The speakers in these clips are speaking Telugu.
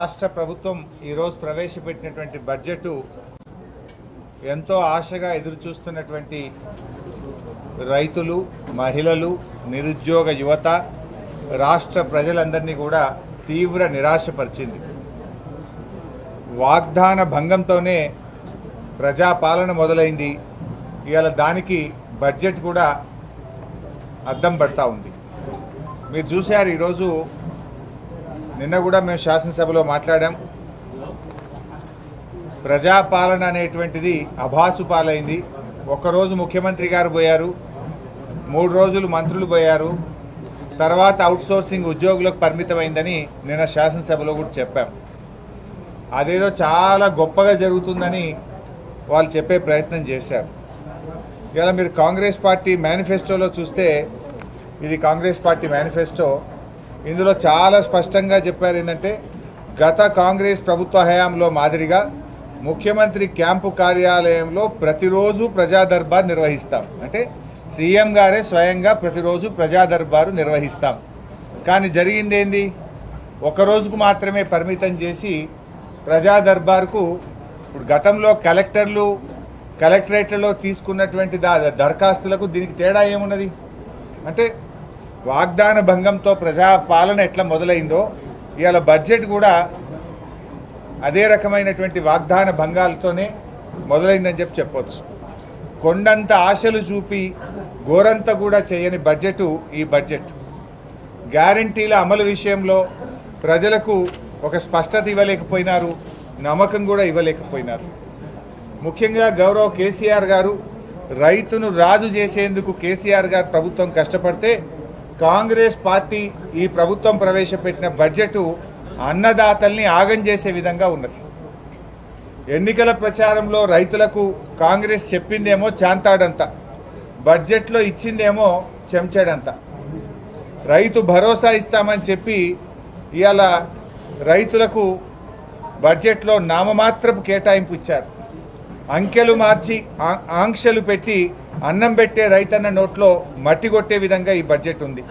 రాష్ట్ర ప్రభుత్వం ఈరోజు ప్రవేశపెట్టినటువంటి బడ్జెట్ ఎంతో ఆశగా ఎదురుచూస్తున్నటువంటి రైతులు, మహిళలు, నిరుద్యోగ యువత, రాష్ట్ర ప్రజలందరినీ కూడా తీవ్ర నిరాశపరిచింది. వాగ్దాన భంగంతోనే ప్రజాపాలన మొదలైంది. ఇవాళ దానికి బడ్జెట్ కూడా అద్దం పడతా ఉంది. మీరు చూశారు, ఈరోజు నిన్న కూడా మేము శాసనసభలో మాట్లాడాం. ప్రజాపాలన అనేటువంటిది అభాసు పాలైంది. ఒకరోజు ముఖ్యమంత్రి గారు పోయారు, 3 రోజులు మంత్రులు పోయారు, తర్వాత అవుట్సోర్సింగ్ ఉద్యోగులకు పరిమితమైందని నిన్న శాసనసభలో కూడా చెప్పాం. అదేదో చాలా గొప్పగా జరుగుతుందని వాళ్ళు చెప్పే ప్రయత్నం చేశారు. ఇలా మీరు కాంగ్రెస్ పార్టీ మేనిఫెస్టోలో చూస్తే, ఇది కాంగ్రెస్ పార్టీ మేనిఫెస్టో, ఇందులో చాలా స్పష్టంగా చెప్పారు ఏంటంటే, గత కాంగ్రెస్ ప్రభుత్వ హయాంలో మాదిరిగా ముఖ్యమంత్రి క్యాంపు కార్యాలయంలో ప్రతిరోజు ప్రజా దర్బార్ నిర్వహిస్తాం. అంటే సీఎం గారే స్వయంగా ప్రతిరోజు ప్రజా దర్బారు నిర్వహిస్తాం. కానీ జరిగింది ఏంది? ఒక రోజుకు మాత్రమే పరిమితం చేసి ప్రజా దర్బార్కు ఇప్పుడు గతంలో కలెక్టరేట్లలో తీసుకున్నటువంటి దరఖాస్తులకు దీనికి తేడా ఏమున్నది? అంటే వాగ్దాన భంగంతో ప్రజాపాలన ఎట్లా మొదలైందో ఇవాళ బడ్జెట్ కూడా అదే రకమైనటువంటి వాగ్దాన భంగాలతోనే మొదలైందని చెప్పొచ్చు. కొండంత ఆశలు చూపి గోరంత కూడా చేయని బడ్జెట్ ఈ బడ్జెట్. గ్యారంటీల అమలు విషయంలో ప్రజలకు ఒక స్పష్టత ఇవ్వలేకపోయినారు, నమ్మకం కూడా ఇవ్వలేకపోయినారు. ముఖ్యంగా గౌరవ కేసీఆర్ గారు రైతును రాజు చేసేందుకు కేసీఆర్ గారు ప్రభుత్వం కష్టపడితే, కాంగ్రెస్ పార్టీ ఈ ప్రభుత్వం ప్రవేశపెట్టిన బడ్జెట్ అన్నదాతల్ని ఆగం చేసే విధంగా ఉన్నది. ఎన్నికల ప్రచారంలో రైతులకు కాంగ్రెస్ చెప్పిందేమో చాంతాడంత, బడ్జెట్లో ఇచ్చిందేమో చెంచాడంత. రైతు భరోసా ఇస్తామని చెప్పి ఇవాళ రైతులకు బడ్జెట్లో నామమాత్రపు కేటాయింపు ఇచ్చారు. అంకెలు మార్చి ఆంక్షలు పెట్టి అన్నం పెట్టే రైతన్న నోట్లో మట్టి కొట్టే విధంగా ఈ బడ్జెట్ ఉంది.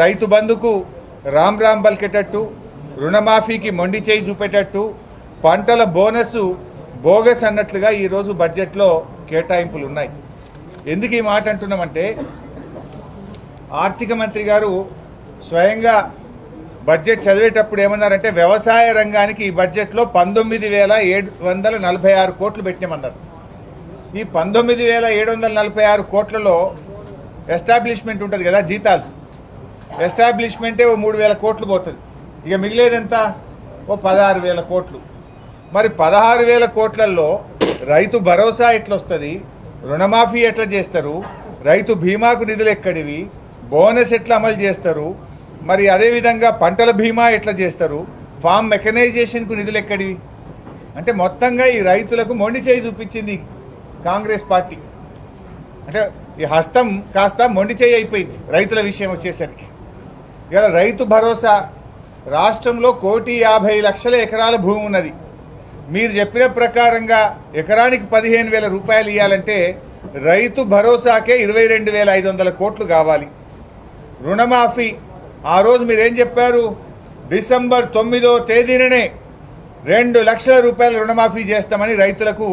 రైతు బంధుకు రామ్ బలికేటట్టు, రుణమాఫీకి మొండి చేయి చూపేటట్టు, పంటల బోనస్ బోగస్ అన్నట్లుగా ఈరోజు బడ్జెట్లో కేటాయింపులు ఉన్నాయి. ఎందుకు ఈ మాట అంటున్నామంటే, ఆర్థిక మంత్రి గారు స్వయంగా బడ్జెట్ చదివేటప్పుడు ఏమన్నారంటే, వ్యవసాయ రంగానికి ఈ బడ్జెట్లో 19,746 కోట్లు పెట్టినామన్నారు. ఈ 19,746 కోట్లలో ఎస్టాబ్లిష్మెంట్ ఉంటుంది కదా, జీతాలు, ఎస్టాబ్లిష్మెంటే ఓ 3,000 కోట్లు పోతుంది. ఇక మిగిలేదంతా ఓ 16,000 కోట్లు. మరి 16,000 కోట్లలో రైతు భరోసా ఎట్లా వస్తుంది, రుణమాఫీ ఎట్లా చేస్తారు, రైతు బీమాకు నిధులు ఎక్కడివి, బోనస్ ఎట్లా అమలు చేస్తారు, మరి అదేవిధంగా పంటల బీమా ఎట్లా చేస్తారు, ఫామ్ మెకనైజేషన్కు నిధులు ఎక్కడివి? అంటే మొత్తంగా ఈ రైతులకు మొండి చేయి చూపించింది కాంగ్రెస్ పార్టీ. అంటే ఈ హస్తం కాస్త మొండి చేయి అయిపోయింది రైతుల విషయం వచ్చేసరికి. ఇలా రైతు భరోసా రాష్ట్రంలో 1,50,00,000 ఎకరాల భూమి ఉన్నది. మీరు చెప్పిన ప్రకారంగా ఎకరానికి 15,000 రూపాయలు ఇవ్వాలంటే రైతు భరోసాకే 22,500 కోట్లు కావాలి. రుణమాఫీ ఆ రోజు మీరేం చెప్పారు? డిసెంబర్ 9వ తేదీననే 2 లక్షల రూపాయల రుణమాఫీ చేస్తామని రైతులకు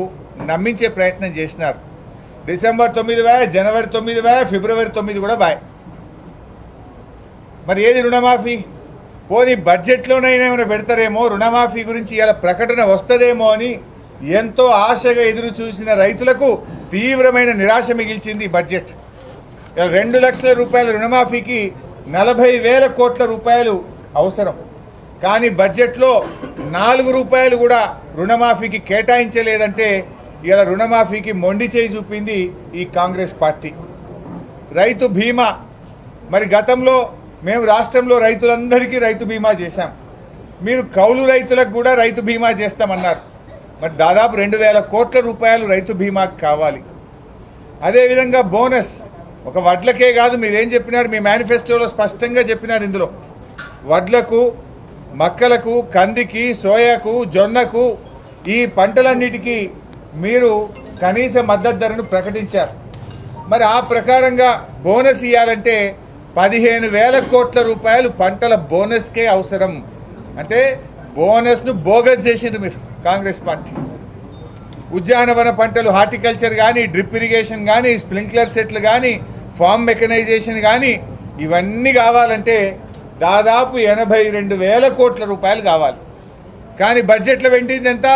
నమ్మించే ప్రయత్నం చేసినారు. డిసెంబర్ 9 బాయ్, జనవరి 9 బాయ్, ఫిబ్రవరి 9 కూడా బాయ్. మరి ఏది రుణమాఫీ? పోనీ బడ్జెట్లోనైనా ఏమైనా పెడతారేమో, రుణమాఫీ గురించి ఇలా ప్రకటన వస్తుందేమో అని ఎంతో ఆశగా ఎదురు చూసిన రైతులకు తీవ్రమైన నిరాశ మిగిల్చింది ఈ బడ్జెట్. ఇలా 2 లక్షల రూపాయల రుణమాఫీకి 40,000 కోట్ల రూపాయలు అవసరం. కానీ బడ్జెట్లో 4 రూపాయలు కూడా రుణమాఫీకి కేటాయించలేదంటే ఇలా రుణమాఫీకి మొండి చేయి చూపింది ఈ కాంగ్రెస్ పార్టీ. రైతు బీమా, మరి గతంలో మేము రాష్ట్రంలో రైతులందరికీ రైతు బీమా చేశాం. మీరు కౌలు రైతులకు కూడా రైతు బీమా చేస్తామన్నారు. మరి దాదాపు 2,000 కోట్ల రూపాయలు రైతు బీమాకు కావాలి. అదేవిధంగా బోనస్ ఒక వడ్లకే కాదు, మీరేం చెప్పినారు మీ మేనిఫెస్టోలో స్పష్టంగా చెప్పినారు. ఇందులో వడ్లకు, మక్కలకు, కందికి, సోయాకు, జొన్నకు, ఈ పంటలన్నిటికీ మీరు కనీస మద్దతు ధరను ప్రకటించారు. మరి ఆ ప్రకారంగా బోనస్ ఇవ్వాలంటే 15,000 కోట్ల రూపాయలు పంటల బోనస్కే అవసరం. అంటే బోనస్ను బోగస్ చేసిండ్రు మీరు కాంగ్రెస్ పార్టీ. ఉద్యానవన పంటలు హార్టికల్చర్ కానీ, డ్రిప్ ఇరిగేషన్ కానీ, స్ప్రింక్లర్ సెట్లు కానీ, ఫార్మ్ మెకనైజేషన్ కానీ ఇవన్నీ కావాలంటే దాదాపు 82,000 కోట్ల రూపాయలు కావాలి. కానీ బడ్జెట్లో పెట్టింది ఎంత?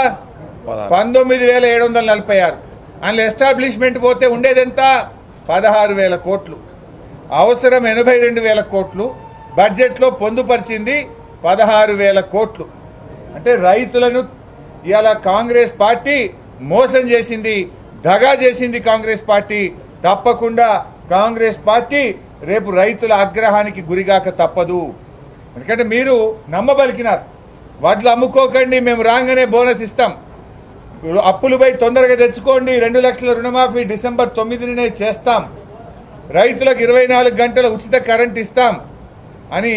19,746. అందులో ఎస్టాబ్లిష్మెంట్ పోతే ఉండేది ఎంత? 16,000 కోట్లు. అవసరం 82,000 కోట్లు, బడ్జెట్లో పొందుపరిచింది 16,000 కోట్లు. అంటే రైతులను ఇవాళ కాంగ్రెస్ పార్టీ మోసం చేసింది, దగా చేసింది కాంగ్రెస్ పార్టీ. తప్పకుండా కాంగ్రెస్ పార్టీ రేపు రైతుల ఆగ్రహానికి గురిగాక తప్పదు. ఎందుకంటే మీరు నమ్మబలికినారు, వడ్లు అమ్ముకోకండి, మేము రాగానే బోనస్ ఇస్తాం, అప్పులు పోయి తొందరగా తెచ్చుకోండి, 2 లక్షల రుణమాఫీ డిసెంబర్ 9నే చేస్తాం, రైతులకు 24 గంటల ఉచిత కరెంట్ ఇస్తాం అని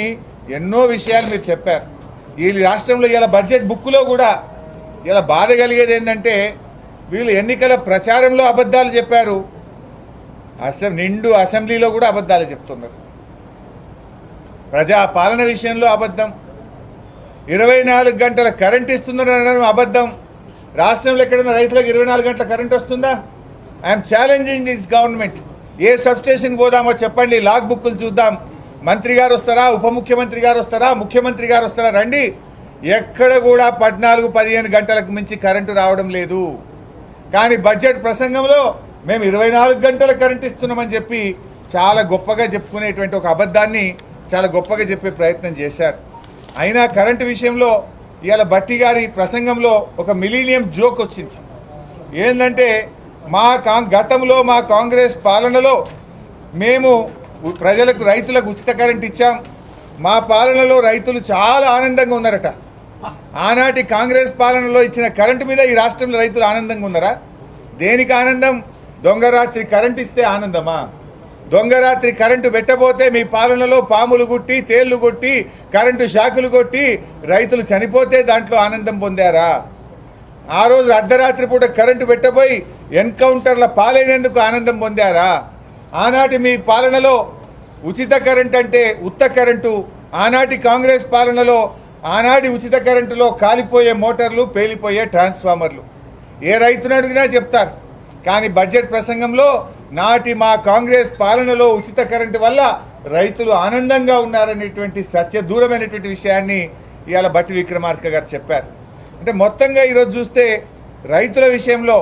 ఎన్నో విషయాలు మీరు చెప్పారు. ఈ రాష్ట్రంలో ఇలా బడ్జెట్ బుక్లో కూడా ఇలా బాధ కలిగేది ఏంటంటే వీళ్ళు ఎన్నికల ప్రచారంలో అబద్ధాలు చెప్పారు, నిండు అసెంబ్లీలో కూడా అబద్ధాలు చెప్తున్నారు. ప్రజా పాలన విషయంలో అబద్ధం, 24 గంటల కరెంట్ ఇస్తుందనడం అబద్ధం. రాష్ట్రంలో ఎక్కడైనా రైతులకు 24 గంటల కరెంట్ వస్తుందా? I'm challenging this government. ఏ సబ్స్టేషన్కి పోదామో చెప్పండి, లాగ్ బుక్కులు చూద్దాం. మంత్రి గారు వస్తారా, ఉప ముఖ్యమంత్రి గారు వస్తారా, ముఖ్యమంత్రి గారు వస్తారా, రండి. ఎక్కడ కూడా 14-15 గంటలకు మించి కరెంటు రావడం లేదు. కానీ బడ్జెట్ ప్రసంగంలో మేము 24 గంటల కరెంట్ ఇస్తున్నామని చెప్పి చాలా గొప్పగా చెప్పుకునేటువంటి ఒక అబద్ధాన్ని చాలా గొప్పగా చెప్పే ప్రయత్నం చేశారు. అయినా కరెంటు విషయంలో ఇవాళ భట్టి గారి ప్రసంగంలో ఒక మిలీనియం జోక్ వచ్చింది. ఏంటంటే గతంలో మా కాంగ్రెస్ పాలనలో మేము ప్రజలకు రైతులకు ఉచిత కరెంట్ ఇచ్చాం, మా పాలనలో రైతులు చాలా ఆనందంగా ఉన్నారట. ఆనాటి కాంగ్రెస్ పాలనలో ఇచ్చిన కరెంటు మీద ఈ రాష్ట్రంలో రైతులు ఆనందంగా ఉన్నారా? దేనికి ఆనందం? దొంగరాత్రి కరెంట్ ఇస్తే ఆనందమా? దొంగరాత్రి కరెంటు పెట్టబోతే మీ పాలనలో పాములు గుట్టి, తేళ్లు కొట్టి, కరెంటు షాకులు కొట్టి రైతులు చనిపోతే దాంట్లో ఆనందం పొందారా? ఆ రోజు అర్ధరాత్రి పూట కరెంటు పెట్టబోయి ఎన్కౌంటర్ల పాలైనందుకు ఆనందం పొందారా? ఆనాటి మీ పాలనలో ఉచిత కరెంట్ అంటే ఉత్త కరెంటు, ఆనాటి కాంగ్రెస్ పాలనలో ఆనాటి ఉచిత కరెంటులో కాలిపోయే మోటార్లు, పేలిపోయే ట్రాన్స్ఫార్మర్లు. ఏ రైతును అడిగినా చెప్తారు. కానీ బడ్జెట్ ప్రసంగంలో నాటి మా కాంగ్రెస్ పాలనలో ఉచిత కరెంటు వల్ల రైతులు ఆనందంగా ఉన్నారనేటువంటి సత్యదూరమైనటువంటి విషయాన్ని ఇవాళ భట్టి విక్రమార్క గారు చెప్పారు. అంటే మొత్తంగా ఈరోజు చూస్తే రైతుల విషయంలో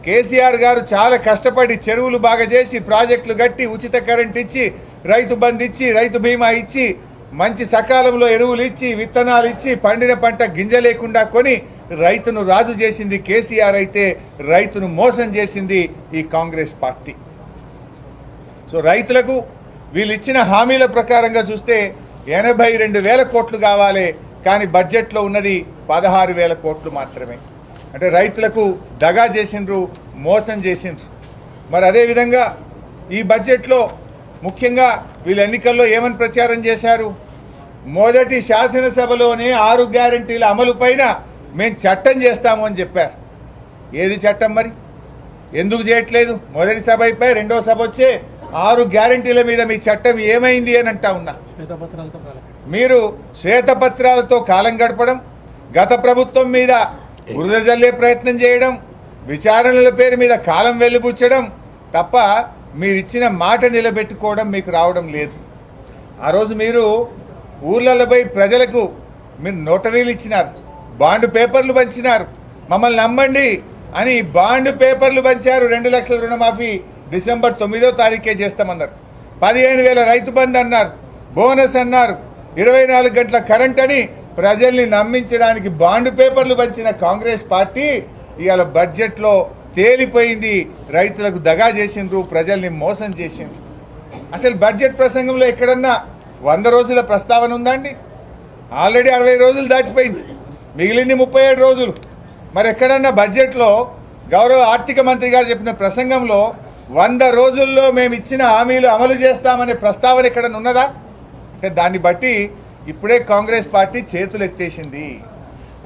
కేసీఆర్ గారు చాలా కష్టపడి చెరువులు బాగా చేసి, ప్రాజెక్టులు కట్టి, ఉచిత కరెంట్ ఇచ్చి, రైతు బంధు ఇచ్చి, రైతు బీమా ఇచ్చి, మంచి సకాలంలో ఎరువులు ఇచ్చి, విత్తనాలు ఇచ్చి, పండిన పంట గింజ లేకుండా కొని రైతును రాజు చేసింది కేసీఆర్ అయితే రైతును మోసం చేసింది ఈ కాంగ్రెస్ పార్టీ. సో రైతులకు వీళ్ళు ఇచ్చిన హామీల ప్రకారంగా చూస్తే 82,000 కోట్లు కావాలి, కానీ బడ్జెట్లో ఉన్నది 16,000 కోట్లు మాత్రమే. అంటే రైతులకు దగా చేసిండ్రు, మోసం చేసిండ్రు. మరి అదేవిధంగా ఈ బడ్జెట్లో ముఖ్యంగా వీళ్ళు ఎన్నికల్లో ఏమని ప్రచారం చేశారు? మొదటి శాసనసభలోనే 6 గ్యారంటీల అమలు పైన మేము చట్టం చేస్తాము అని చెప్పారు. ఏది చట్టం మరి? ఎందుకు చేయట్లేదు? మొదటి సభ అయిపోయి రెండో సభ వచ్చే 6 గ్యారంటీల మీద మీ చట్టం ఏమైంది అని అంటా ఉన్నా. మీరు శ్వేతపత్రాలతో కాలం గడపడం, గత ప్రభుత్వం మీద బురద జల్లే ప్రయత్నం చేయడం, విచారణల పేరు మీద కాలం వెలుబుచ్చడం తప్ప మీరిచ్చిన మాట నిలబెట్టుకోవడం మీకు రావడం లేదు. ఆ రోజు మీరు ఊర్లలో పోయి ప్రజలకు మీరు నోటరీలు ఇచ్చినారు, బాండ్ పేపర్లు పంచినారు, మమ్మల్ని నమ్మండి అని బాండ్ పేపర్లు పంచారు. 2 లక్షల రుణమాఫీ డిసెంబర్ 9వ తారీఖే చేస్తామన్నారు. 15,000 రైతు బంధు అన్నారు, బోనస్ అన్నారు, 24 గంటల కరెంట్ అని ప్రజల్ని నమ్మించడానికి బాండ్ పేపర్లు పంచిన కాంగ్రెస్ పార్టీ ఇవాళ బడ్జెట్లో తేలిపోయింది. రైతులకు దగా చేసిండ్రు, ప్రజల్ని మోసం చేసిండ్రు. అసలు బడ్జెట్ ప్రసంగంలో ఎక్కడన్నా 100 రోజుల ప్రస్తావన ఉందా అండి? ఆల్రెడీ 60 రోజులు దాటిపోయింది, మిగిలింది 37 రోజులు. మరి ఎక్కడన్నా బడ్జెట్లో గౌరవ ఆర్థిక మంత్రి గారు చెప్పిన ప్రసంగంలో 100 రోజుల్లో మేము ఇచ్చిన హామీలు అమలు చేస్తామనే ప్రస్తావన ఎక్కడన్నా ఉన్నదా? అంటే దాన్ని బట్టి ఇప్పుడే కాంగ్రెస్ పార్టీ చేతులు ఎత్తేసింది.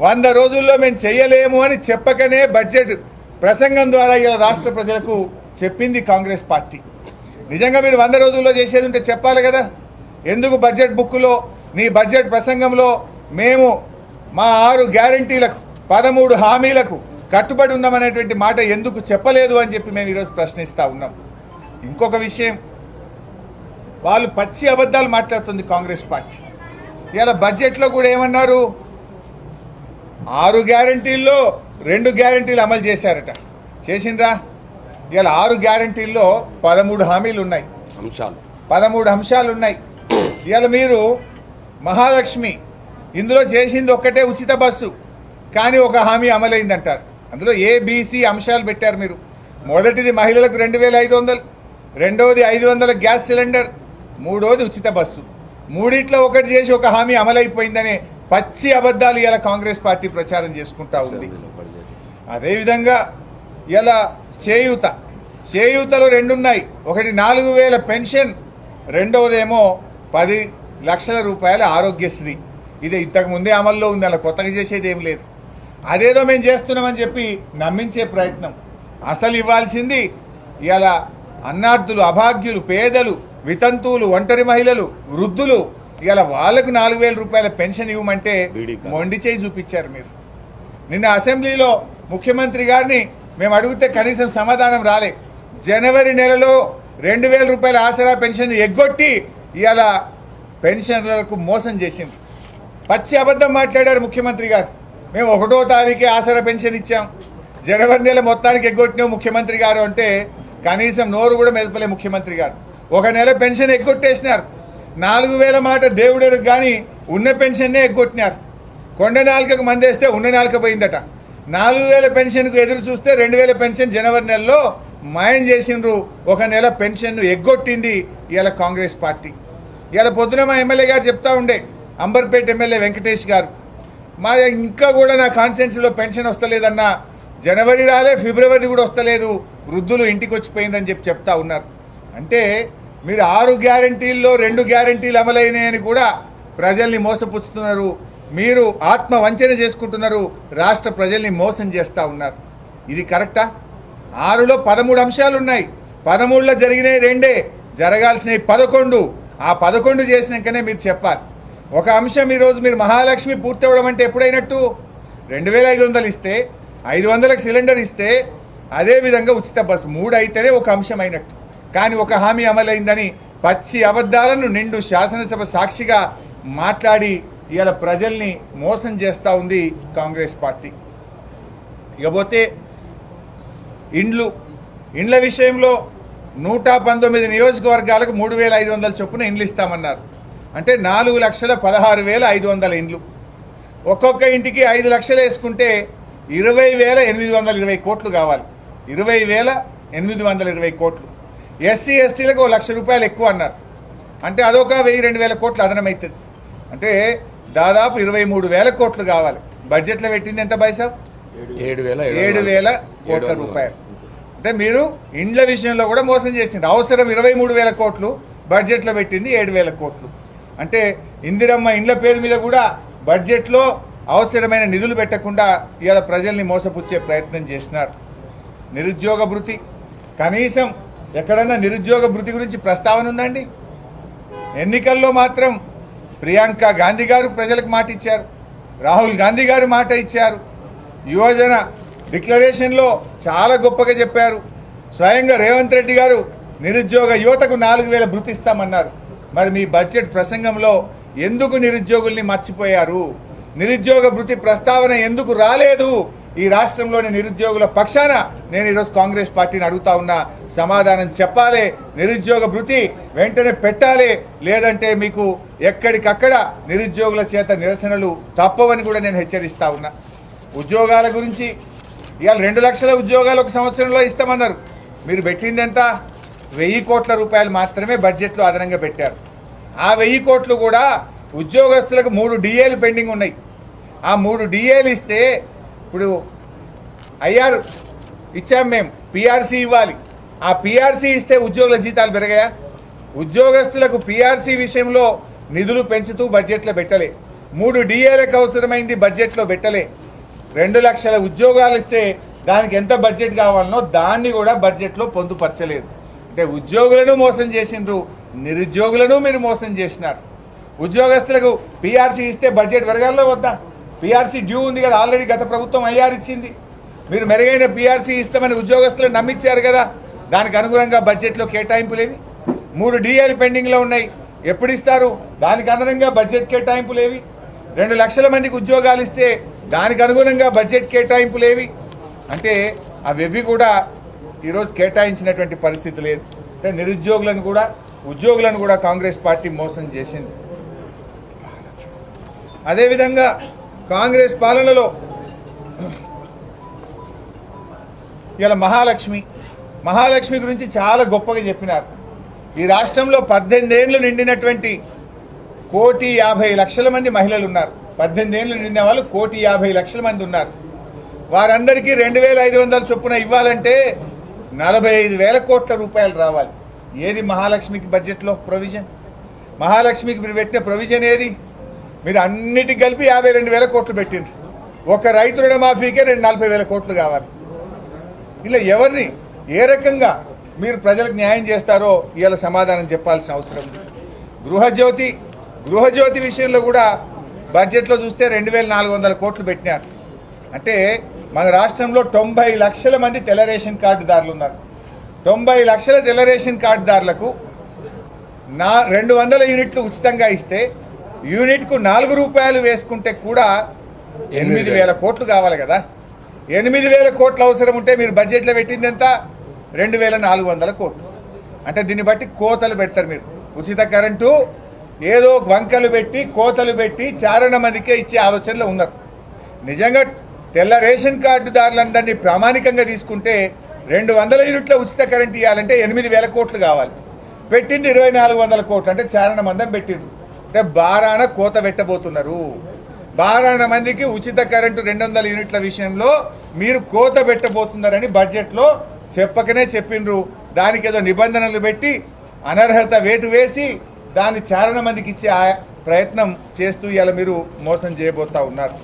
100 రోజుల్లో మేము చేయలేము అని చెప్పకనే బడ్జెట్ ప్రసంగం ద్వారా ఇలా రాష్ట్ర ప్రజలకు చెప్పింది కాంగ్రెస్ పార్టీ. నిజంగా మీరు 100 రోజుల్లో చేసేది ఉంటే చెప్పాలి కదా. ఎందుకు బడ్జెట్ బుక్లో నీ బడ్జెట్ ప్రసంగంలో మేము మా 6 గ్యారంటీలకు 13 హామీలకు కట్టుబడి ఉన్నామనేటువంటి మాట ఎందుకు చెప్పలేదు అని చెప్పి మేము ఈరోజు ప్రశ్నిస్తూ ఉన్నాం. ఇంకొక విషయం, వాళ్ళు పచ్చి అబద్ధాలు మాట్లాడుతుంది కాంగ్రెస్ పార్టీ. ఇలా బడ్జెట్లో కూడా ఏమన్నారు, 6 గ్యారంటీల్లో 2 గ్యారంటీలు అమలు చేశారట. చేసిండ్రా? ఇలా 6 గ్యారంటీల్లో 13 హామీలు ఉన్నాయి, 13 అంశాలు ఉన్నాయి. ఇవాళ మీరు మహాలక్ష్మి ఇందులో చేసింది ఒక్కటే ఉచిత బస్సు, కానీ ఒక హామీ అమలైందంటారు. అందులో ఏబిసి అంశాలు పెట్టారు మీరు. మొదటిది మహిళలకు 2500, రెండవది 500 గ్యాస్ సిలిండర్, మూడోది ఉచిత బస్సు. మూడిట్లో ఒకటి చేసి ఒక హామీ అమలైపోయిందనే పచ్చి అబద్ధాలు ఇలా కాంగ్రెస్ పార్టీ ప్రచారం చేసుకుంటా ఉంది. అదేవిధంగా ఇలా చేయూతలో 2 ఉన్నాయి. ఒకటి 4000 పెన్షన్, రెండవదేమో 10 లక్షల రూపాయల ఆరోగ్యశ్రీ. ఇది ఇంతకు ముందే అమల్లో ఉంది, అలా కొత్తగా చేసేది ఏం లేదు. అదేదో మేము చేస్తున్నామని చెప్పి నమ్మించే ప్రయత్నం. అసలు ఇవ్వాల్సింది ఇలా అన్నార్థులు, అభాగ్యులు, పేదలు, వితంతువులు, ఒంటరి మహిళలు, వృద్ధులు, ఇలా వాళ్ళకు 4000 రూపాయల పెన్షన్ ఇవ్వమంటే మొండి చేయి చూపించారు మీరు. నిన్న అసెంబ్లీలో ముఖ్యమంత్రి గారిని మేము అడిగితే కనీసం సమాధానం రాలే. జనవరి నెలలో 2000 రూపాయల ఆసరా పెన్షన్ ఎగ్గొట్టి ఇలా పెన్షన్లకు మోసం చేసింది. పచ్చి అబద్ధం మాట్లాడారు ముఖ్యమంత్రి గారు. మేము 1వ తారీఖే ఆసరా పెన్షన్ ఇచ్చాం, జనవరి నెల మొత్తానికి ఎగ్గొట్టినాం ముఖ్యమంత్రి గారు అంటే కనీసం నోరు కూడా మెదపలే ముఖ్యమంత్రి గారు. 1 నెల పెన్షన్ ఎగ్గొట్టేసినారు. 4000 మాట దేవుడెరుగు కానీ ఉన్న పెన్షన్నే ఎగ్గొట్టినారు. కొండ నాలుకకు మందేస్తే ఉన్న నాలుక పోయిందట. 4000 పెన్షన్కు ఎదురు చూస్తే 2000 పెన్షన్ జనవరి నెలలో మాయం చేసిండ్రు. 1 నెల పెన్షన్ను ఎగ్గొట్టింది ఇలా కాంగ్రెస్ పార్టీ. ఇలా పొద్దున మా ఎమ్మెల్యే గారు చెప్తా ఉండే, అంబర్పేట ఎమ్మెల్యే వెంకటేష్ గారు, మా ఇంకా కూడా నా కాన్స్టిట్యున్సీలో పెన్షన్ వస్తలేదన్నా, జనవరి రాలే, ఫిబ్రవరి కూడా వస్తలేదు, వృద్ధులు ఇంటికి వచ్చిపోయిందని చెప్తా ఉన్నారు. అంటే మీరు 6 గ్యారంటీల్లో 2 గ్యారంటీలు అమలైనాయని కూడా ప్రజల్ని మోసపుచ్చుతున్నారు. మీరు ఆత్మ వంచన చేసుకుంటున్నారు, రాష్ట్ర ప్రజల్ని మోసం చేస్తూ ఉన్నారు. ఇది కరెక్టా? 6లో 13 అంశాలు ఉన్నాయి. 13లో జరిగినాయి 2, జరగాల్సినవి 11. ఆ 11 చేసినాకనే మీరు చెప్పాలి. ఒక అంశం ఈరోజు మీరు మహాలక్ష్మి పూర్తి అవ్వడం అంటే ఎప్పుడైనట్టు? 2500 ఇస్తే, 500లకు సిలిండర్ ఇస్తే, అదేవిధంగా ఉచిత బస్సు 3 అయితేనే ఒక అంశం అయినట్టు. కానీ ఒక హామీ అమలైందని పచ్చి అబద్ధాలను నిండు శాసనసభ సాక్షిగా మాట్లాడి ఇలా ప్రజల్ని మోసం చేస్తూ ఉంది కాంగ్రెస్ పార్టీ. ఇకపోతే ఇండ్ల విషయంలో 119 నియోజకవర్గాలకు 3500 చొప్పున ఇండ్లు ఇస్తామన్నారు. అంటే 4,16,500 ఇండ్లు. ఒక్కొక్క ఇంటికి 5 లక్షలు వేసుకుంటే 20,820 కోట్లు కావాలి. 20,820 కోట్లు. ఎస్సీ ఎస్టీలకు 1 లక్ష రూపాయలు ఎక్కువ అన్నారు. అంటే అదొక 1,000-2,000 కోట్లు అదనమవుతుంది. అంటే దాదాపు 23,000 కోట్లు కావాలి. బడ్జెట్లో పెట్టింది ఎంత పైసా? 7,000 కోట్ల రూపాయలు. అంటే మీరు ఇండ్ల విషయంలో కూడా మోసం చేసింది. అవసరం 23,000 కోట్లు, బడ్జెట్లో పెట్టింది 7,000 కోట్లు. అంటే ఇందిరమ్మ ఇండ్ల పేరు మీద కూడా బడ్జెట్లో అవసరమైన నిధులు పెట్టకుండా ఇవాళ ప్రజల్ని మోసపుచ్చే ప్రయత్నం చేసినారు. నిరుద్యోగ భృతి, కనీసం ఎక్కడన్నా నిరుద్యోగ భృతి గురించి ప్రస్తావన ఉందండి? ఎన్నికల్లో మాత్రం ప్రియాంక గాంధీ గారు ప్రజలకు మాట ఇచ్చారు, రాహుల్ గాంధీ గారు మాట ఇచ్చారు, యువజన డిక్లరేషన్లో చాలా గొప్పగా చెప్పారు. స్వయంగా రేవంత్ రెడ్డి గారు నిరుద్యోగ యువతకు 4,000 భృతి ఇస్తామన్నారు. మరి మీ బడ్జెట్ ప్రసంగంలో ఎందుకు నిరుద్యోగుల్ని మర్చిపోయారు? నిరుద్యోగ భృతి ప్రస్తావన ఎందుకు రాలేదు? ఈ రాష్ట్రంలోని నిరుద్యోగుల పక్షాన నేను ఈరోజు కాంగ్రెస్ పార్టీని అడుగుతా ఉన్నా, సమాధానం చెప్పాలి. నిరుద్యోగ భృతి వెంటనే పెట్టాలి, లేదంటే మీకు ఎక్కడికక్కడ నిరుద్యోగుల చేత నిరసనలు తప్పవని కూడా నేను హెచ్చరిస్తా ఉన్నా. ఉద్యోగాల గురించి ఇవాళ 2 లక్షల ఉద్యోగాలు 1 సంవత్సరంలో ఇస్తామన్నారు. మీరు పెట్టింది ఎంత? 1000 కోట్ల రూపాయలు మాత్రమే బడ్జెట్లో అదనంగా పెట్టారు. ఆ 1000 కోట్లు కూడా ఉద్యోగస్తులకు 3 డిఏలు పెండింగ్ ఉన్నాయి. ఆ 3 డిఏలు ఇస్తే, ఇప్పుడు ఐఆర్ ఇచ్చాం మేము, పిఆర్సీ ఇవ్వాలి. ఆ పిఆర్సీ ఇస్తే ఉద్యోగుల జీతాలు పెరిగాయా? ఉద్యోగస్తులకు పిఆర్సీ విషయంలో నిధులు పెంచుతూ బడ్జెట్లో పెట్టలే. 3 డిఏలకు అవసరమైంది బడ్జెట్లో పెట్టలే. 2 లక్షల ఉద్యోగాలు ఇస్తే దానికి ఎంత బడ్జెట్ కావాలనో దాన్ని కూడా బడ్జెట్లో పొందుపరచలేదు. అంటే ఉద్యోగులను మోసం చేసిండ్రు, నిరుద్యోగులను మీరు మోసం చేసినారు. ఉద్యోగస్తులకు పిఆర్సీ ఇస్తే బడ్జెట్ పెరగాలో వద్దా? పీఆర్సీ డ్యూ ఉంది కదా, ఆల్రెడీ గత ప్రభుత్వం ఐఆర్ ఇచ్చింది. మీరు మెరుగైన పీఆర్సీ ఇస్తామని ఉద్యోగస్తులను నమ్మించారు కదా, దానికి అనుగుణంగా బడ్జెట్లో కేటాయింపులేవి. 3 డిఏలు పెండింగ్లో ఉన్నాయి, ఎప్పుడు ఇస్తారు? దానికి అనుగుణంగా బడ్జెట్ కేటాయింపులేవి. 2 లక్షల మందికి ఉద్యోగాలు ఇస్తే దానికి అనుగుణంగా బడ్జెట్ కేటాయింపులేవి. అంటే అవి కూడా ఈరోజు కేటాయించినటువంటి పరిస్థితి లేదు. అంటే నిరుద్యోగులను కూడా ఉద్యోగులను కూడా కాంగ్రెస్ పార్టీ మోసం చేసింది. అదేవిధంగా కాంగ్రెస్ పాలనలో ఇలా మహాలక్ష్మి గురించి చాలా గొప్పగా చెప్పినారు. ఈ రాష్ట్రంలో 18 ఏళ్ళు నిండినటువంటి 1,50,00,000 మంది మహిళలు ఉన్నారు. 18 ఏళ్ళు నిండిన వాళ్ళు 1,50,00,000 మంది ఉన్నారు. వారందరికీ 2,500 చొప్పున ఇవ్వాలంటే 45,000 కోట్ల రూపాయలు రావాలి. ఏది మహాలక్ష్మికి బడ్జెట్లో ప్రొవిజన్? మహాలక్ష్మికి మీరు పెట్టిన ప్రొవిజన్ ఏది? మీరు అన్నిటికి కలిపి 52,000 కోట్లు పెట్టిండ్రు. ఒక రైతు రుణమాఫీకే 40,000 కోట్లు కావాలి. ఇలా ఎవరిని ఏ రకంగా మీరు ప్రజలకు న్యాయం చేస్తారో ఇవాళ సమాధానం చెప్పాల్సిన అవసరం ఉంది. గృహజ్యోతి విషయంలో కూడా బడ్జెట్లో చూస్తే 2,400 కోట్లు పెట్టినారు. అంటే మన రాష్ట్రంలో 90 లక్షల మంది తెల్ల రేషన్ కార్డుదారులు ఉన్నారు. 90 లక్షల తెల్ల రేషన్ కార్డుదారులకు 200 యూనిట్లు ఉచితంగా ఇస్తే యూనిట్కు 4 రూపాయలు వేసుకుంటే కూడా 8,000 కోట్లు కావాలి కదా. 8,000 కోట్లు అవసరం ఉంటే మీరు బడ్జెట్లో పెట్టింది ఎంత? 2,400 కోట్లు. అంటే దీన్ని బట్టి కోతలు పెడతారు మీరు. ఉచిత కరెంటు ఏదో వంకలు పెట్టి కోతలు పెట్టి చారణ మందికే ఇచ్చే ఆలోచనలో ఉన్నారు. నిజంగా తెల్ల రేషన్ కార్డుదారులందరినీ ప్రామాణికంగా తీసుకుంటే 200 యూనిట్ల ఉచిత కరెంట్ ఇవ్వాలంటే 8,000 కోట్లు కావాలి. పెట్టింది 2,400 కోట్లు. అంటే చారణ మందం పెట్టిండ్రు. అంటే బారాన కోత పెట్టబోతున్నారు. బారాన మందికి ఉచిత కరెంటు 200 యూనిట్ల విషయంలో మీరు కోత పెట్టబోతున్నారని బడ్జెట్లో చెప్పకనే చెప్పిండ్రు. దానికి ఏదో నిబంధనలు పెట్టి అనర్హత వేటు వేసి దాన్ని చారణ మందికి ఇచ్చే ప్రయత్నం చేస్తూ ఇలా మీరు మోసం చేయబోతా ఉన్నారు.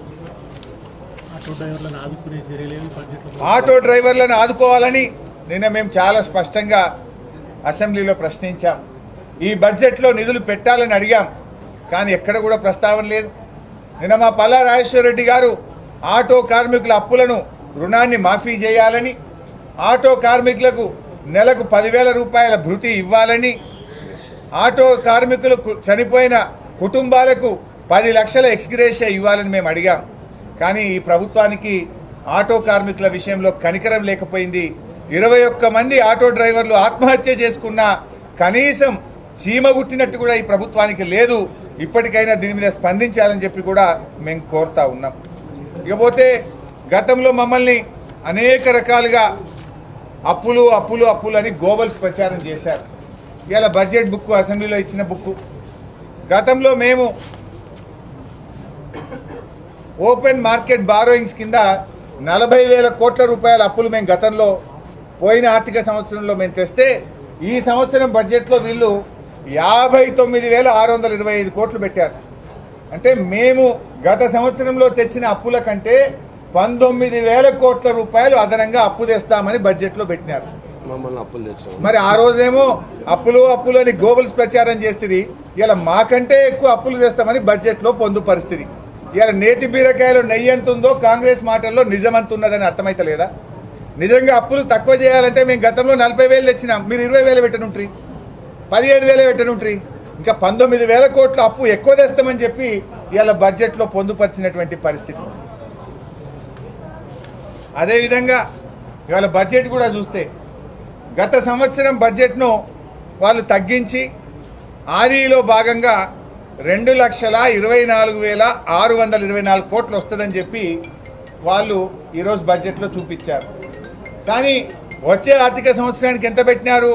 ఆటో డ్రైవర్లను ఆదుకోవాలని నిన్న మేము చాలా స్పష్టంగా అసెంబ్లీలో ప్రశ్నించాం. ఈ బడ్జెట్లో నిధులు పెట్టాలని అడిగాం, కానీ ఎక్కడ కూడా ప్రస్తావన లేదు. నిన్న మా పల్లా రాజేశ్వర రెడ్డి గారు ఆటో కార్మికుల అప్పులను రుణాన్ని మాఫీ చేయాలని, ఆటో కార్మికులకు నెలకు 10,000 రూపాయల భృతి ఇవ్వాలని, ఆటో కార్మికులు చనిపోయిన కుటుంబాలకు 10 లక్షల ఎక్స్గ్రేషియా ఇవ్వాలని మేము అడిగాం. కానీ ఈ ప్రభుత్వానికి ఆటో కార్మికుల విషయంలో కనికరం లేకపోయింది. 21 మంది ఆటో డ్రైవర్లు ఆత్మహత్య చేసుకున్న కనీసం చీమగుట్టినట్టు కూడా ఈ ప్రభుత్వానికి లేదు. ఇప్పటికైనా దీని మీద స్పందించాలని చెప్పి కూడా మేము కోరుతా ఉన్నాం. ఇకపోతే గతంలో మమ్మల్ని అనేక రకాలుగా అప్పులు అప్పులు అప్పులు అని గోబల్స్ ప్రచారం చేశారు. ఇలా బడ్జెట్ బుక్ అసెంబ్లీలో ఇచ్చిన బుక్, గతంలో మేము ఓపెన్ మార్కెట్ బారోయింగ్స్ కింద 40,000 కోట్ల రూపాయల అప్పులు మేము గతంలో పోయిన ఆర్థిక సంవత్సరంలో మేము తెస్తే ఈ సంవత్సరం బడ్జెట్లో వీళ్ళు 59,625 కోట్లు పెట్టారు. అంటే మేము గత సంవత్సరంలో తెచ్చిన అప్పుల కంటే 19,000 కోట్ల రూపాయలు అదనంగా అప్పు తెస్తామని బడ్జెట్లో పెట్టినారు. మరి ఆ రోజేమో అప్పులు అప్పులు అని గోబల్స్ ప్రచారం చేస్తుంది. ఇలా మాకంటే ఎక్కువ అప్పులు తెస్తామని బడ్జెట్లో పొందు పరిస్థితి. ఇలా నేతి బీరకాయలో నెయ్యి ఎంత ఉందో కాంగ్రెస్ మాటల్లో నిజమంత ఉన్నదని అర్థమైతలేదా? నిజంగా అప్పులు తక్కువ చేయాలంటే మేము గతంలో 40,000 తెచ్చినాం, మీరు 20,000 పెట్టనుంట్రీ, 15,000 పెట్టనుంట్రీ, ఇంకా 19,000 కోట్ల అప్పు ఎక్కువ తెస్తామని చెప్పి ఇలా బడ్జెట్లో పొందుపరిచినటువంటి పరిస్థితి. అదేవిధంగా ఇవాళ బడ్జెట్ కూడా చూస్తే గత సంవత్సరం బడ్జెట్ను వాళ్ళు తగ్గించి ఆర్ఈలో భాగంగా 2,24,624 కోట్లు వస్తుందని చెప్పి వాళ్ళు ఈరోజు బడ్జెట్లో చూపించారు. కానీ వచ్చే ఆర్థిక సంవత్సరానికి ఎంత పెట్టినారు?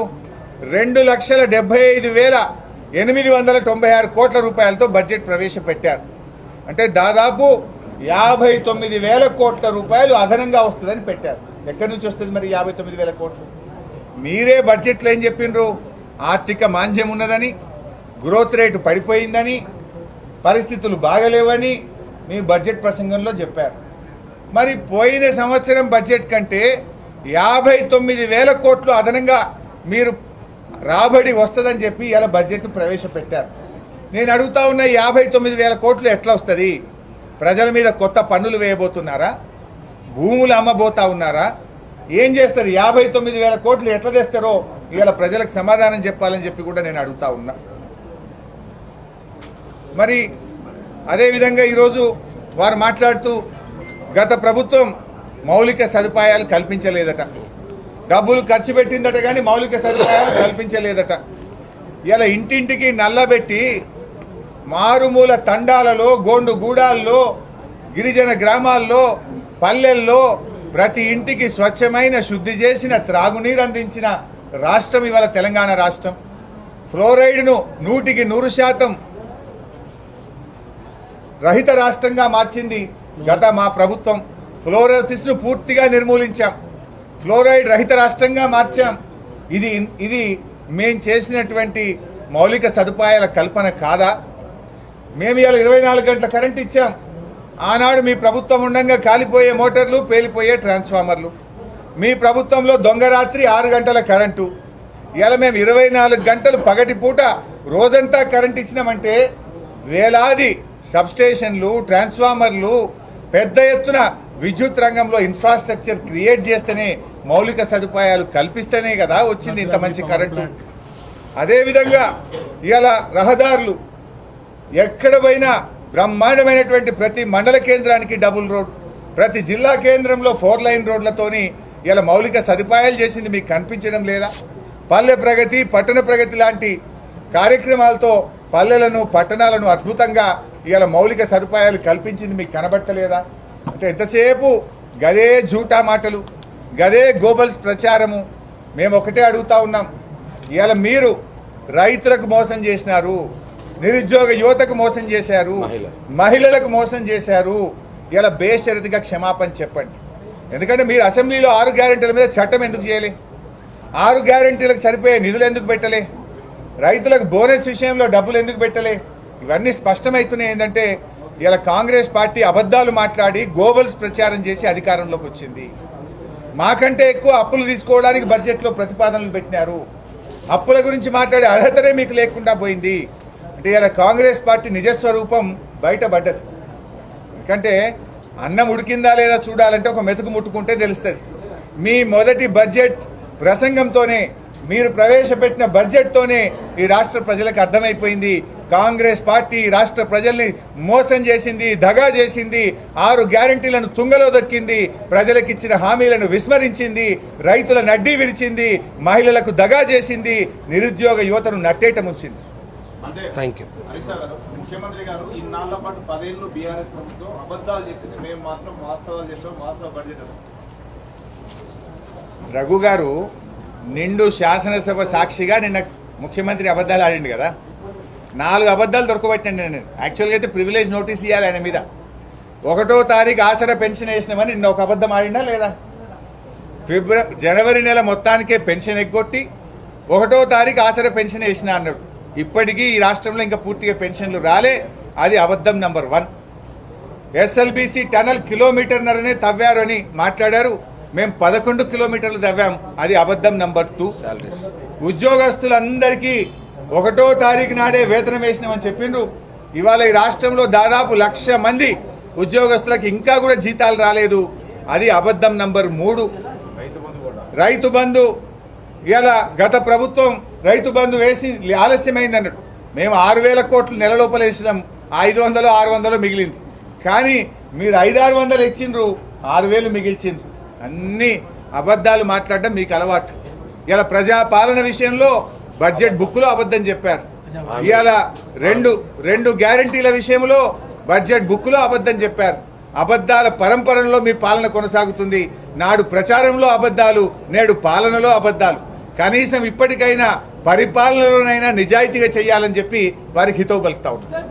2,75,896 కోట్ల రూపాయలతో బడ్జెట్ ప్రవేశపెట్టారు. అంటే దాదాపు 59,000 కోట్ల రూపాయలు అదనంగా వస్తుందని పెట్టారు. ఎక్కడి నుంచి వస్తుంది మరి 59,000 కోట్లు? మీరే బడ్జెట్లో ఏం చెప్పిండ్రు? ఆర్థిక మాంద్యం ఉన్నదని, గ్రోత్ రేటు పడిపోయిందని, పరిస్థితులు బాగలేవని మీ బడ్జెట్ ప్రసంగంలో చెప్పారు. మరి పోయిన సంవత్సరం బడ్జెట్ కంటే 59,000 కోట్లు అదనంగా మీరు రాబడి వస్తుందని చెప్పి ఇలా బడ్జెట్ ప్రవేశపెట్టారు. నేను అడుగుతా ఉన్న 59,000 కోట్లు ఎట్లా వస్తుంది? ప్రజల మీద కొత్త పన్నులు వేయబోతున్నారా? భూములు అమ్మబోతా ఉన్నారా? ఏం చేస్తారు? 59,000 కోట్లు ఎట్లా తెస్తారో ఇవాళ ప్రజలకు సమాధానం చెప్పాలని చెప్పి కూడా నేను అడుగుతా ఉన్నా. మరి అదేవిధంగా ఈరోజు వారు మాట్లాడుతూ గత ప్రభుత్వం మౌలిక సదుపాయాలు కల్పించలేదట, డబ్బులు ఖర్చు పెట్టిందట కానీ మౌలిక సదుపాయాలు కల్పించలేదట. ఇలా ఇంటింటికి నల్లబెట్టి మారుమూల తండాలలో, గోండు గూడాల్లో, గిరిజన గ్రామాల్లో, పల్లెల్లో ప్రతి ఇంటికి స్వచ్ఛమైన శుద్ధి చేసిన త్రాగునీరు అందించిన రాష్ట్రం ఇవాళ తెలంగాణ రాష్ట్రం. ఫ్లోరైడ్ను 100% రహిత రాష్ట్రంగా మార్చింది గత మా ప్రభుత్వం. ఫ్లోరోసిస్ను పూర్తిగా నిర్మూలించాం, ఫ్లోరైడ్ రహిత రాష్ట్రంగా మార్చాం. ఇది మేము చేసినటువంటి మౌలిక సదుపాయాల కల్పన కాదా? మేము ఇవాళ 24 గంటల కరెంట్ ఇచ్చాం. ఆనాడు మీ ప్రభుత్వం ఉండగా కాలిపోయే మోటార్లు, పేలిపోయే ట్రాన్స్ఫార్మర్లు. మీ ప్రభుత్వంలో దొంగరాత్రి 6 గంటల కరెంటు. ఇవాళ మేము 24 గంటలు పగటిపూట రోజంతా కరెంట్ ఇచ్చినామంటే వేలాది సబ్స్టేషన్లు, ట్రాన్స్ఫార్మర్లు, పెద్ద ఎత్తున విద్యుత్ రంగంలో ఇన్ఫ్రాస్ట్రక్చర్ క్రియేట్ చేస్తేనే, మౌలిక సదుపాయాలు కల్పిస్తేనే కదా వచ్చింది ఇంత మంచి కరెంటు. అదేవిధంగా ఇవాళ రహదారులు ఎక్కడ పోయినా బ్రహ్మాండమైనటువంటి ప్రతి మండల కేంద్రానికి డబుల్ రోడ్, ప్రతి జిల్లా కేంద్రంలో 4 లైన్ రోడ్లతోని ఇలా మౌలిక సదుపాయాలు చేసింది మీకు కనిపించడం లేదా? పల్లె ప్రగతి, పట్టణ ప్రగతి లాంటి కార్యక్రమాలతో పల్లెలను, పట్టణాలను అద్భుతంగా ఇలా మౌలిక సదుపాయాలు కల్పించింది మీకు కనబడతలేదా? అంటే ఎంతసేపు గదే జూటా మాటలు, గదే గోబల్స్ ప్రచారము. మేము ఒకటే అడుగుతా ఉన్నాం, ఇవాళ మీరు రైతులకు మోసం చేసినారు, నిరుద్యోగ యువతకు మోసం చేశారు, మహిళలకు మోసం చేశారు. ఇలా బేషరతుగా క్షమాపణ చెప్పండి. ఎందుకంటే మీరు అసెంబ్లీలో 6 గ్యారెంటీల మీద చట్టం ఎందుకు చేయలే? 6 గ్యారెంటీలకు సరిపోయే నిధులు ఎందుకు పెట్టలే? రైతులకు బోనస్ విషయంలో డబ్బులు ఎందుకు పెట్టలే? ఇవన్నీ స్పష్టమవుతున్నాయి. ఏంటంటే ఇలా కాంగ్రెస్ పార్టీ అబద్ధాలు మాట్లాడి గోబల్స్ ప్రచారం చేసి అధికారంలోకి వచ్చింది. మాకంటే ఎక్కువ అప్పులు తీసుకోవడానికి బడ్జెట్లో ప్రతిపాదనలు పెట్టినారు. అప్పుల గురించి మాట్లాడే అర్హతనే మీకు లేకుండా పోయింది. అంటే ఇలా కాంగ్రెస్ పార్టీ నిజస్వరూపం బయటపడ్డది. ఎందుకంటే అన్నం ఉడికిందా లేదా చూడాలంటే ఒక మెతుకు ముట్టుకుంటే తెలుస్తుంది. మీ మొదటి బడ్జెట్ ప్రసంగంతోనే, మీరు ప్రవేశపెట్టిన బడ్జెట్తోనే ఈ రాష్ట్ర ప్రజలకు అర్థమైపోయింది కాంగ్రెస్ పార్టీ రాష్ట్ర ప్రజల్ని మోసం చేసింది, దగా చేసింది, 6 గ్యారెంటీలను తుంగలో దొక్కింది, ప్రజలకు ఇచ్చిన హామీలను విస్మరించింది, రైతుల నడ్డీ విరిచింది, మహిళలకు దగా చేసింది, నిరుద్యోగ యువతను నట్టేట ముంచింది. ముఖ్యమంత్రి గారు ఇన్నాళ్ల పాటు 10 ఏళ్ళు బీఆర్ఎస్ ప్రభుత్వం అబద్ధాలు చెప్పింది, మేము మాత్రం వాస్తవాలు చెప్పాం, వాస్తవ బడ్జెట్. రఘు గారు నిండు శాసనసభ సాక్షిగా నిన్న ముఖ్యమంత్రి అబద్ధాలు ఆడిండు కదా. 4 అబద్ధాలు దొరకబట్టండి. నేను యాక్చువల్గా అయితే ప్రివిలేజ్ నోటీస్ ఇవ్వాలి ఆయన మీద. 1వ తారీఖు ఆసరా పెన్షన్ వేసినామని నిన్న ఒక అబద్ధం ఆడిందా లేదా? జనవరి నెల మొత్తానికే పెన్షన్ ఎగ్గొట్టి 1వ తారీఖు ఆసరా పెన్షన్ వేసినా అన్నాడు. ఇప్పటికీ ఈ రాష్ట్రంలో ఇంకా పూర్తిగా పెన్షన్లు రాలే. అది అబద్ధం నంబర్ 1. ఎస్ఎల్బీసీ టనల్ కిలోమీటర్నరనే తవ్వారు అని మాట్లాడారు. మేము 11 కిలోమీటర్లు తవ్వాం. అది అబద్ధం నంబర్ 2. ఉద్యోగస్తులందరికీ 1వ తారీఖు నాడే వేతనం వేసినామని చెప్పిండ్రు. ఇవాళ ఈ రాష్ట్రంలో దాదాపు 1,00,000 మంది ఉద్యోగస్తులకు ఇంకా కూడా జీతాలు రాలేదు. అది అబద్ధం నంబర్ 3. రైతు బంధు ఇవాళ గత ప్రభుత్వం రైతు బంధు వేసి ఆలస్యమైంది అన్నాడు. మేము 6,000 కోట్లు నెల లోపల వేసినాం, 500 600 మిగిలింది. కానీ మీరు 500-600 ఇచ్చిండ్రు, 6,000 మిగిల్చిండ్రు. అన్ని అబద్ధాలు మాట్లాడడం మీకు అలవాటు. ఇలా ప్రజాపాలన విషయంలో బడ్జెట్ బుక్లో అబద్ధం చెప్పారు. ఇవాళ రెండు గ్యారంటీల విషయంలో బడ్జెట్ బుక్లో అబద్ధం చెప్పారు. అబద్ధాల పరంపరలో మీ పాలన కొనసాగుతుంది. నాడు ప్రచారంలో అబద్ధాలు, నేడు పాలనలో అబద్ధాలు. కనీసం ఇప్పటికైనా పరిపాలనలోనైనా నిజాయితీగా చేయాలని చెప్పి వారికి హితవు పలుకుతా ఉంటారు.